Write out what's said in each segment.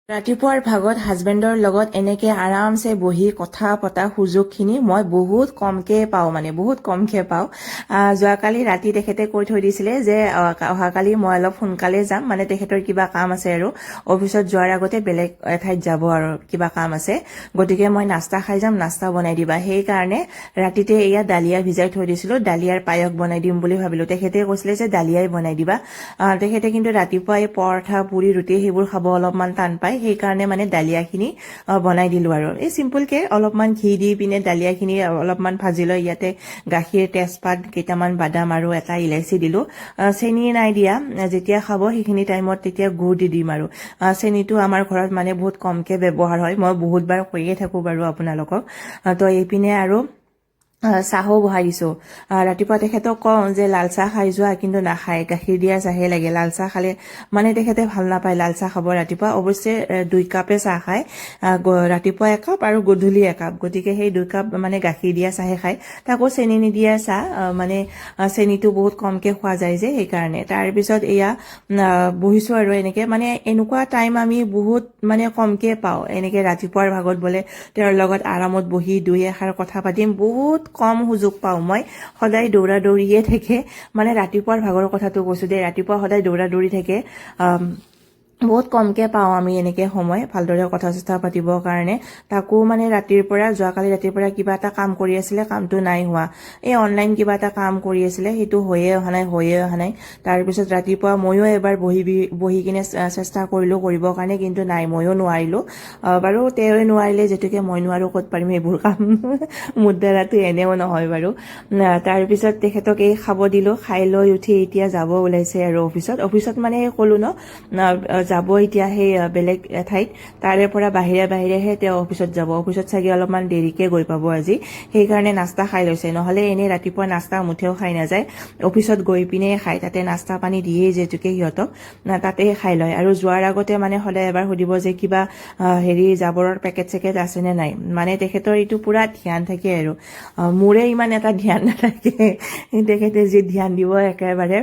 ৰাতিপুৱাৰ ভাগত হাজবেণ্ডৰ লগত এনেকে আৰামছে বহি কথা পতা সুযোগখিনি মই বহুত কমকে পাওঁ, বহুত কমকে পাওঁ। যোৱাকালি ৰাতি তেখেতে কৈ থৈ দিছিলে যে অহাকালি মই অলপ সোনকালে যাম, তেখেতৰ কিবা কাম আছে আৰু অফিচত যোৱাৰ আগতে বেলেগ এঠাইত যাব আৰু কিবা কাম আছে, গতিকে মই নাস্তা খাই যাম, নাস্তা বনাই দিবা। সেইকাৰণে ৰাতিতে এয়া দালিয়া ভিজাই থৈ দিছিলো, দালিয়াৰ পায়স বনাই দিম বুলি ভাবিলো। তেখেতে কৈছিলে যে দালিয়াই বনাই দিবা। তেখেতে কিন্তু ৰাতিপুৱাই পৰঠা পুৰি ৰুটি সেইবোৰ খাব অলপমান টান পায়, সেইকাৰণে দালিয়াখিনি বনাই দিলো আৰু এই চিম্পলকে অলপমান ঘি দি পিনে দালিয়াখিনি অলপমান ভাজি লৈ ইয়াতে গাখীৰ, তেজপাত, কেইটামান বাদাম আৰু এটা ইলাচি দিলো। চেনি নাই দিয়া, যেতিয়া খাব সেইখিনি টাইমত তেতিয়া গুড় দি দিম আৰু চেনিটো আমাৰ ঘৰত বহুত কমকে ব্যৱহাৰ হয়, মই বহুতবাৰ কৈয়ে থাকো বাৰু আপোনালোকক। তো এইপিনে আৰু চাহো বহাই দিছো। ৰাতিপুৱা তেখেতক কওঁ যে লাল চাহ খাই যোৱা, কিন্তু নাখায়, গাখীৰ দিয়া চাহে লাগে। লাল চাহ খালে তেখেতে ভাল নাপায়, লাল চাহ খাব ৰাতিপুৱা। অৱশ্যে 2 কাপে চাহ খায়, ৰাতিপুৱা 1 কাপ আৰু গধূলি 1 কাপ, গতিকে সেই 2 কাপ গাখীৰ দিয়া চাহে খায়। তাকো চেনি নিদিয়া চাহ, চেনিটো বহুত কমকে খোৱা যায় যে, সেইকাৰণে। তাৰপিছত এয়া বহিছো আৰু এনেকে এনেকুৱা টাইম আমি বহুত কমকে পাওঁ, এনেকে ৰাতিপুৱাৰ ভাগত বোলে তেওঁৰ লগত আৰামত বহি 2 এষাৰ কথা পাতিম, বহুত কম সুযোগ পাওঁ মই। সদায় দৌৰা দৌৰিয়ে থাকে, ৰাতিপুৱাৰ ভাগৰ কথাটো কৈছো দেই, ৰাতিপুৱা সদায় দৌৰা দৌৰি থাকে। বহুত কমকে পাওঁ আমি এনেকে সময় ভালদৰে কথা চথা পাতিবৰ কাৰণে। তাকো যোৱাকালি ৰাতিৰ পৰা কিবা এটা কাম কৰি আছিলে, কামটো নাই হোৱা। এই অনলাইন কিবা এটা কাম কৰি আছিলে, সেইটো হৈয়ে অহা নাই। তাৰপিছত ৰাতিপুৱা ময়ো এবাৰ বহি কিনে চেষ্টা কৰিলো কৰিবৰ কাৰণে, কিন্তু নাই, ময়ো নোৱাৰিলো। বাৰু তেওঁৱে নোৱাৰিলে যেতুকে মই নোৱাৰো, ক'ত পাৰিম এইবোৰ কাম। মোৰ দ্বাৰাটো এনেও নহয় বাৰু। তাৰপিছত তেখেতক এই খাব দিলো, খাই লৈ উঠি এতিয়া যাব ওলাইছে আৰু অফিচত ক'লো ন, যাব এতিয়া সেই বেলেগ ঠাইত, তাৰে পৰা বাহিৰে বাহিৰেহে তেওঁ অফিচত যাব। অফিচত চাগে অলপমান দেৰিকে গৈ পাব আজি, সেইকাৰণে নাস্তা খাই লৈছে। নহলে এনেই ৰাতিপুৱা নাস্তা মুঠেও খাই নাযায়, অফিচত গৈ পিনে খায়। তাতে নাস্তা পানী দিয়েই যিহেতুকে সিহঁতক, তাতে খাই লয়। আৰু যোৱাৰ আগতে সদায় এবাৰ সুধিব যে কিবা জাবৰৰ পেকেট চেকেট আছে নে নাই। তেখেতৰ এইটো পুৰা ধ্যান থাকে আৰু মোৰে ইমান এটা ধ্যান নাথাকে, তেখেতে যি ধ্যান দিব একেবাৰে।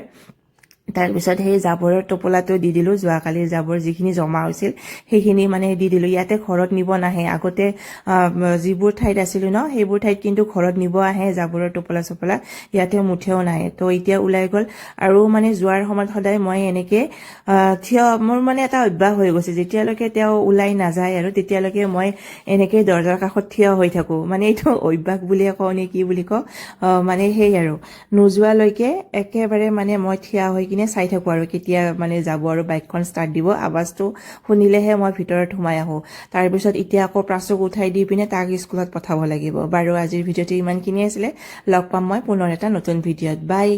তাৰপিছত সেই জাবৰৰ টোপোলাটো দি দিলো, যোৱাকালিৰ জাবৰ যিখিনি জমা হৈছিল সেইখিনি দি দিলো। ইয়াতে ঘৰত নিব নাহে, আগতে যিবোৰ ঠাইত আছিলো ন, সেইবোৰ ঠাইত কিন্তু ঘৰত নিব আহে জাবৰৰ টোপোলা চোপোলা, ইয়াতে মুঠেও নাহে। তো এতিয়া ওলাই গল। আৰু যোৱাৰ সময়ত সদায় মই এনেকে মোৰ এটা অভ্যাস হৈ গৈছে, যেতিয়ালৈকে তেওঁ ওলাই নাযায় আৰু তেতিয়ালৈকে মই এনেকে দৰজাৰ কাষত থিয় হৈ থাকো। এইটো অভ্যাস বুলিয়ে কওঁ নে কি বুলি কওঁ, সেই আৰু নোযোৱালৈকে একেবাৰে মই থিয় হৈ কিনে চাই থাকো আৰু কেতিয়া যাব আৰু বাইকখন ষ্টাৰ্ট দিব। আৱাজটো শুনিলেহে মই ভিতৰত সোমাই আহো। তাৰপিছত এতিয়া আকৌ প্ৰাচুক উঠাই দি পিনে তাক স্কুলত পঠাব লাগিব। বাৰু আজিৰ ভিডিঅ'টো ইমানখিনিয়ে আছিলে, লগ পাম মই পুনৰ এটা নতুন ভিডিঅ'ত। বাই।